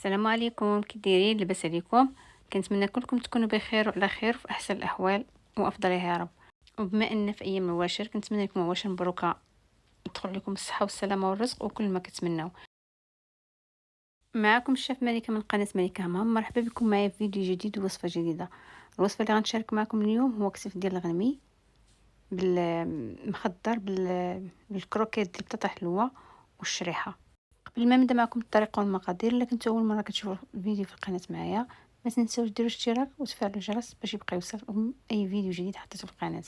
السلام عليكم، كي دايرين؟ لاباس عليكم؟ كنتمنى كلكم تكونوا بخير وعلى خير وفي احسن الاحوال وافضلها يا رب. وبما ان في ايام مواشر كنتمنى لكم مواشر مبروكه، يدخل لكم الصحه والسلامه والرزق وكل ما كتمناو. معكم الشيف ملكه من قناه ملكه همام. مرحبا بكم معايا في فيديو جديد ووصفه جديده. الوصفه اللي غنشارك معكم اليوم هو كسف ديال الغنمي بالمخضر بالكروكيت ديال البطاطا حلوه والشريحه. قبل ما نبدا معكم الطريقه والمقادير، الا كنتو اول مره كتشوفوا الفيديو في القناه معايا، ما تنساوش ديروا اشتراك وتفعلوا الجرس باش يبقى يوصلكم اي فيديو جديد حطيته في القناه.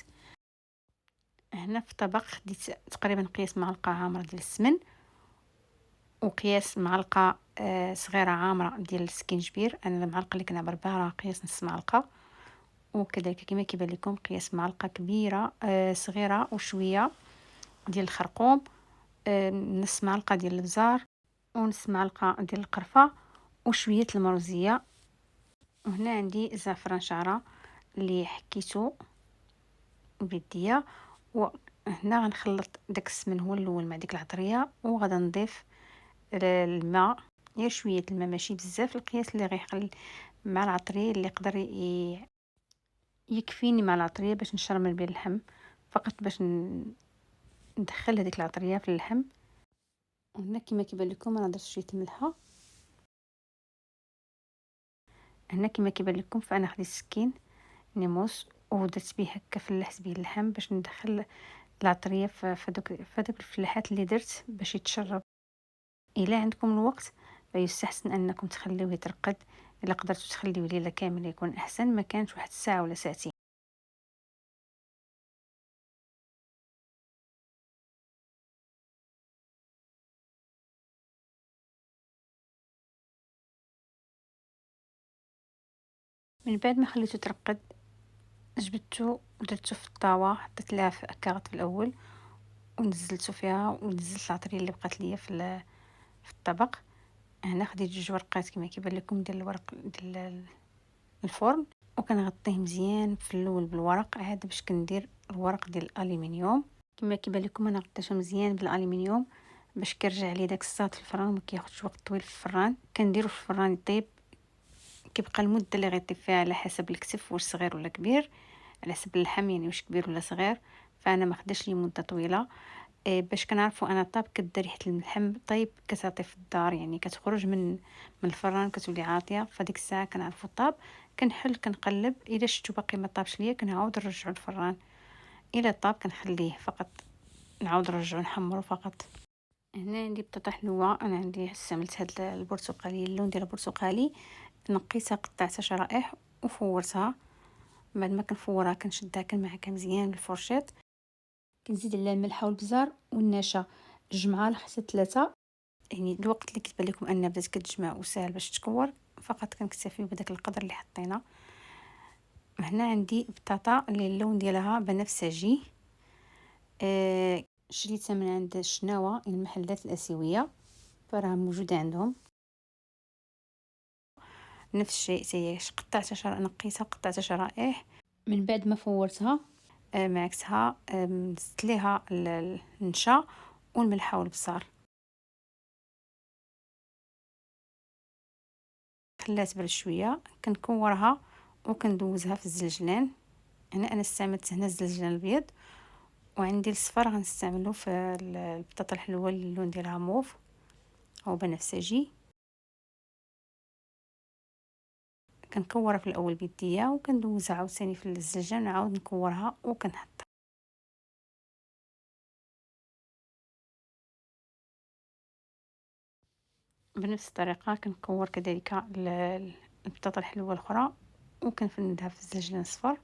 هنا في طبق خديت تقريبا قياس معلقه عامره ديال السمن، وقياس معلقه صغيره عامره ديال السكينجبير. انا المعلقه اللي كنعبر بها راه قياس نص معلقه. وكذلك كما كيبان لكم قياس معلقه كبيره صغيره وشويه ديال الخرقوم، نص معلقه ديال الابزار، ونص معلقه ديال القرفه، وشويه المروزيه. وهنا عندي زعفران شعره اللي حكيته بيديا. وهنا غنخلط داك السمن هو الاول مع ديك العطريه، وغادا نضيف الماء، غير شويه الماء ماشي بزاف، القياس اللي غيخلي مع العطريه اللي يقدر يكفيني مع العطريه باش نشرمل بيه اللحم، فقط باش ندخل هذيك العطريه في اللحم. وهنا كما كيبان لكم انا درت شويه الملحه. هنا كما كيبان لكم فانا خديت السكين نيموس ودرت به هكا فلحت به اللحم باش ندخل العطريه في هذوك الفلاحات اللي درت باش يتشرب. الا عندكم الوقت فيستحسن انكم تخليوه يترقد، الا قدرتوا تخليوه ليله كامله يكون احسن، ما كانش واحد الساعه ولا ساعتين. من بعد ما خليته يترقد جبدته ودرته في الطاوه، حطيت لها في كاغط في الاول ونزلته فيها، ونزلت العطريه اللي بقات ليا في الطبق. هنا خديت جوج ورقات كما كيبان لكم ديال الورق ديال الفرن، وكنغطيه مزيان في الاول بالورق عاد باش كندير الورق ديال الالومنيوم. كما كيبان لكم انا غطيته مزيان بالالومنيوم باش كيرجع لي داك الصاد في الفران وما كياخذش وقت طويل في الفران. كنديرو في الفران يطيب، كيبقى المده اللي غيطيب فيها على حسب الكتف واش صغير ولا كبير، على حسب اللحم يعني واش كبير ولا صغير. فانا ما خداش لي مده طويله. باش كنعرفوا انا طاب كدا ريحه اللحم طيب كتعطي في الدار، يعني كتخرج من الفران كتولي عاطيه، فديك الساعه كنعرفوا طاب. كنحل كنقلب، الا شفتو باقي ما طابش ليا كنعاود نرجعو الفران، الا طاب كنخليه فقط نعاود نرجعو نحمرو فقط. هنا عندي بطاطا حلوه، انا عندي استعملت هاد البرتقالي، اللون ديال البرتقالي، نقيتها قطعتها شرائح وفورتها. بعد ما كنفورها كنشدها كنمعكها مزيان بالفرشيط، كنزيد عليها الملحه والبزار والنشا، جمعه حتى 3. يعني الوقت اللي كتبان لكم ان بدات كتجمع وسهل باش تكور فقط كنكتفي بداك القدر اللي حطينا. هنا عندي بطاطا اللي اللون ديالها بنفسجي، شريتها من عند الشناوه المحلات الاسيويه، فراه موجوده عندهم. نفس الشيء تياش قطعتها نقيتها قطعتها شرائح. من بعد ما فورتها معكتها، زدت ليها النشا والملحه والبصار، خلات برد شويه كنكورها وكندوزها في الزنجلان. هنا انا استعملت هنا الزنجلان الابيض، وعندي الصفر غنستعملو في البطاطا الحلوه اللي اللون ديالها موف او بنفسجي. كنكورها في الاول بيديا وكندوزها عاوتاني في الزنجلان، نعاود نكورها وكنحطها بنفس الطريقه. كنكور كذلك البطاطا الحلوه الاخرى وكنفندها في الزنجلان الصفر.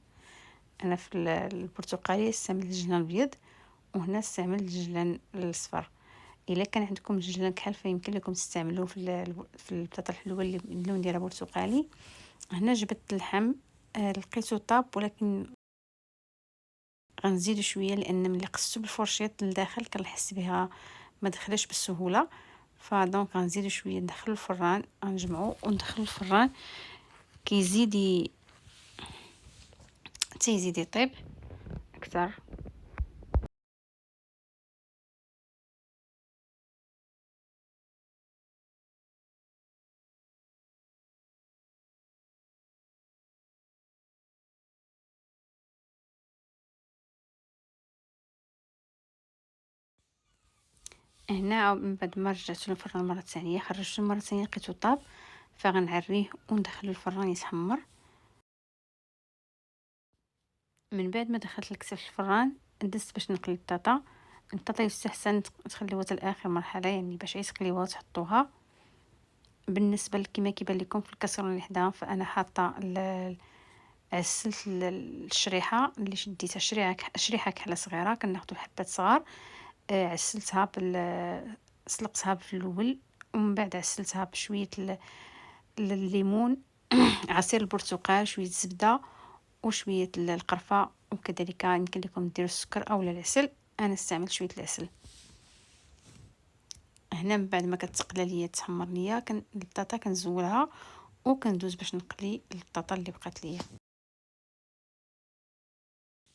انا في البرتقالي استعملت الزنجلان الابيض، وهنا استعملت الزنجلان الصفر. الا كان عندكم الزنجلان كحل فيمكن لكم تستعملوه في البطاطا الحلوه اللي اللون ديالها برتقالي. هنا جبت اللحم، لقيته طاب ولكن غنزيد شويه لان ملي قصته بالفرشيط لداخل كنحس بها ما دخلش بالسهوله، فدونك غنزيد شويه ندخلو الفران، غنجمعو وندخلو الفران كيزيد تيزيد يطيب اكثر. هنا من بعد ما رجعت للفران مرة ثانية، خرجته مرة ثانية لقيتو طاب، فغنعريه وندخلو الفران يتحمر. من بعد ما دخلت الكسف الفران دزت باش نقلي البطاطا يستحسن تخليوها حتى لاخر مرحله، يعني باش تقليوها وتحطوها. بالنسبه كما كيبان لكم في الكاسرونه اللي حداها، فانا حاطه عسلت الشريحه اللي شديتها، شريحه كحله صغيره، كناخذوا حبات صغار. عسلتها سلقتها في الاول، ومن بعد عسلتها بشويه الليمون عصير البرتقال، شويه الزبده وشويه القرفه، وكذلك يمكن لكم ديروا السكر او العسل. انا استعملت شويه العسل. هنا من بعد ما كتقلى ليا تحمر ليا البطاطا كنزولها وكندوز باش نقلي البطاطا اللي بقات ليا.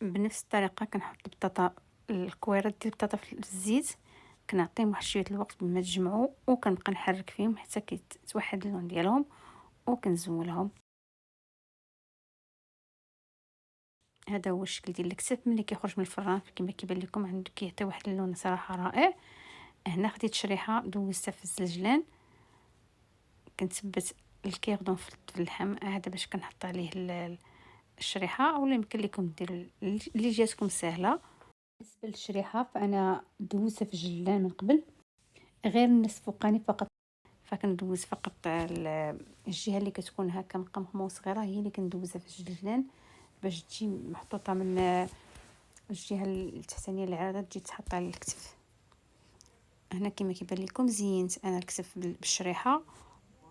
بنفس الطريقه كنحط البطاطا، الكويرات ديال البطاطا في الزيت، كنعطيهم واحد شويه الوقت بما تجمعوا، وكنبقى نحرك فيهم حتى كيتوحد اللون ديالهم وكنزولهم. هذا هو الشكل ديال الكسف ملي كيخرج من الفران، كما كيبان لكم عنده كيعطي واحد اللون صراحه رائع. هنا خديت شريحه دوزتها في الزلجلان، كنثبت الكيردون في اللحم هذا باش كنحط عليه الشريحه، اولا يمكن لكم ديروا اللي جاتكم سهله. بالنسبه للشريحه فانا دوزتها في الجلان من قبل، غير النصف فوقاني فقط، فكندوز فقط الجهه اللي كتكون هكا مقمقمه وصغيره هي اللي كندوزها في الجلان باش تجي محطوطه من الجهه التحتانيه العاده تجي تحط على الكتف. هنا كما كيبان لكم زينت انا الكتف بالشريحه،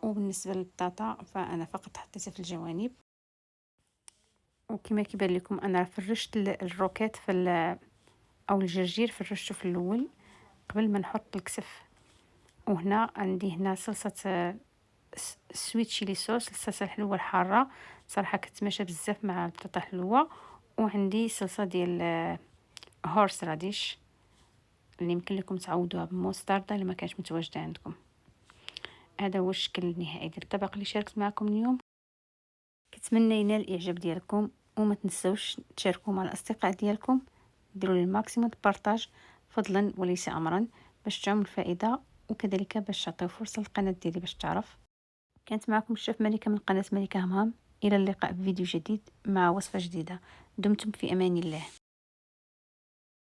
وبالنسبه للبطاطا فانا فقط حطيتها في الجوانب. وكما كيبان لكم انا فرشت الروكيت او الجرجير فرشته في الاول قبل ما نحط الكسف. وهنا عندي هنا صلصه سويت شيلي صوص، الصلصه الحلوه الحاره صراحه كتماشى بزاف مع البطاطا حلوه. وعندي صلصه ديال هورس راديش اللي يمكن لكم تعوضوها بموستاردا اللي ما كانش متواجده عندكم. هذا هو الشكل النهائي ديال الطبق اللي شاركت معكم اليوم. كنتمنى ينال الاعجاب ديالكم، وما تنسوش تشاركوا مع الاصدقاء ديالكم، ديروا لي الماكسيموم بارطاج فضلا وليس امرا باش تعم الفائده، وكذلك باش تعطيو فرصه للقناه ديالي باش تعرف. كانت معكم الشيف ملكه من قناه ملكه همام. الى اللقاء بفيديو جديد مع وصفه جديده. دمتم في امان الله.